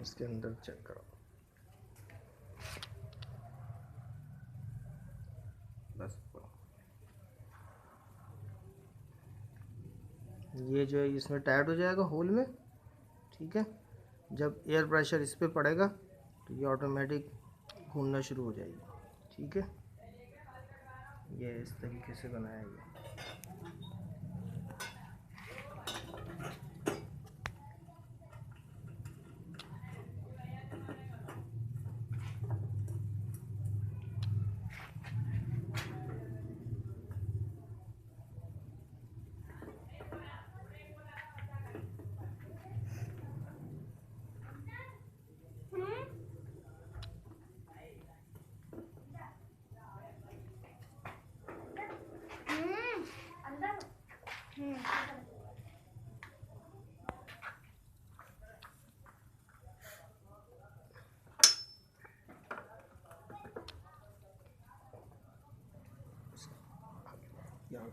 इसके अंदर चेक करो, बस ये जो है इसमें टाइट हो जाएगा होल में। ठीक है, जब एयर प्रेशर इस पर पड़ेगा तो ये ऑटोमेटिक घूमना शुरू हो जाएगी। ठीक है, ये इस तरीके से बनाया गया। यहाँ